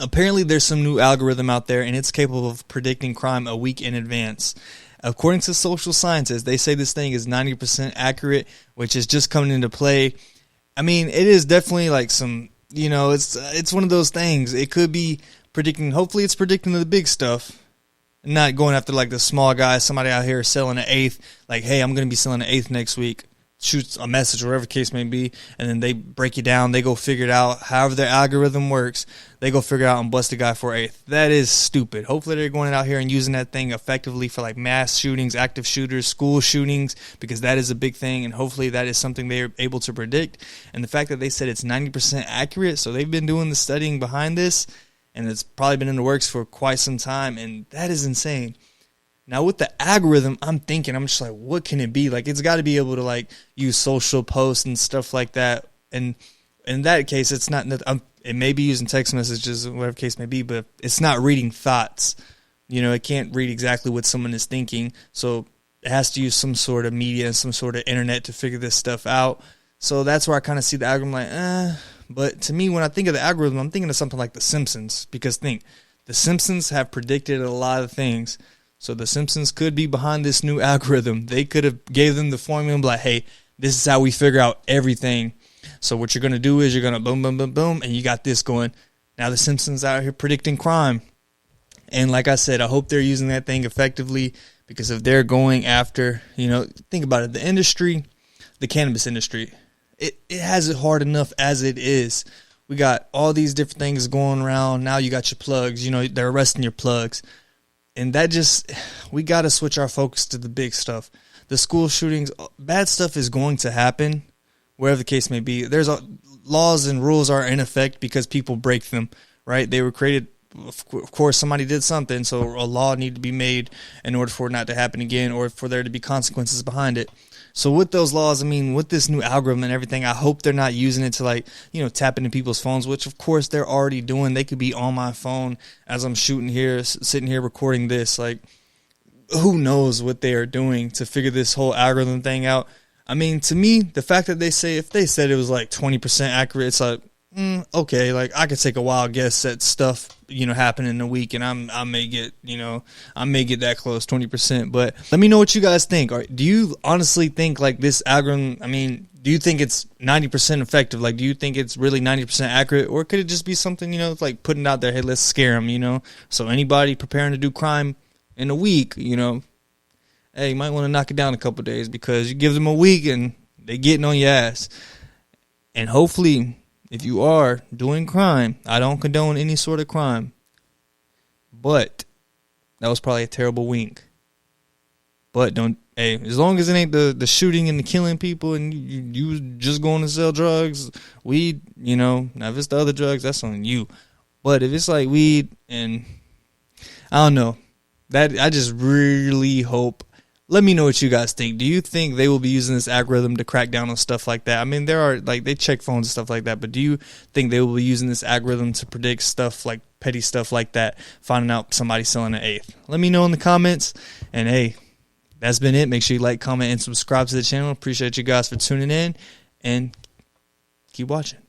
Apparently, there's some new algorithm out there, and it's capable of predicting crime a week in advance. According to social scientists, they say this thing is 90% accurate, which is just coming into play. I mean, it is definitely like some, it's one of those things. It could be predicting, hopefully it's predicting the big stuff, not going after like the small guy, somebody out here selling an eighth, like, hey, I'm going to be selling an eighth next week. Shoots a message, whatever the case may be, and then they break you down. They go figure it out. However their algorithm works, they go figure it out and bust a guy for eighth. That is stupid. Hopefully they're going out here and using that thing effectively for like mass shootings, active shooters, school shootings, because that is a big thing, and hopefully that is something they're able to predict. And the fact that they said it's 90% accurate, so they've been doing the studying behind this, and it's probably been in the works for quite some time, and that is insane. Now, with the algorithm, I'm just like, what can it be? Like, it's got to be able to, like, use social posts and stuff like that. And in that case, it's not, it may be using text messages, whatever the case may be, but it's not reading thoughts. It can't read exactly what someone is thinking. So it has to use some sort of media and some sort of internet to figure this stuff out. So that's where I kind of see the algorithm like, But to me, when I think of the algorithm, I'm thinking of something like The Simpsons. Because The Simpsons have predicted a lot of things. So The Simpsons could be behind this new algorithm. They could have gave them the formula and be like, hey, this is how we figure out everything. So what you're going to do is you're going to boom, boom, boom, boom, and you got this going. Now The Simpsons out here predicting crime. And like I said, I hope they're using that thing effectively, because if they're going after, think about it, the industry, the cannabis industry, it has it hard enough as it is. We got all these different things going around. Now you got your plugs, they're arresting your plugs. And we got to switch our focus to the big stuff. The school shootings, bad stuff is going to happen, wherever the case may be. There's laws and rules are in effect because people break them, right? They were created, of course, somebody did something, so a law needed to be made in order for it not to happen again, or for there to be consequences behind it. So with those laws, with this new algorithm and everything, I hope they're not using it to tap into people's phones, which of course they're already doing. They could be on my phone as I'm shooting here, sitting here recording this. Like, who knows what they are doing to figure this whole algorithm thing out. To me, the fact that if they said it was like 20% accurate, it's like, okay, like I could take a wild guess at stuff, happen in a week, and I may get that close, 20%. But let me know what you guys think. Do you honestly think like this algorithm, do you think it's 90% effective? Like, do you think it's really 90% accurate, or could it just be something, like putting it out there, hey, let's scare them, So anybody preparing to do crime in a week, hey, you might want to knock it down a couple of days, because you give them a week and they getting on your ass. And hopefully, if you are doing crime, I don't condone any sort of crime, but that was probably a terrible wink. But as long as it ain't the shooting and the killing people, and you just going to sell drugs, weed, now if it's the other drugs, that's on you. But if it's like weed, and I don't know, that I just really hope. Let me know what you guys think. Do you think they will be using this algorithm to crack down on stuff like that? There are, they check phones and stuff like that, but do you think they will be using this algorithm to predict stuff like petty stuff like that, finding out somebody selling an eighth? Let me know in the comments. And hey, that's been it. Make sure you like, comment, and subscribe to the channel. Appreciate you guys for tuning in, and keep watching.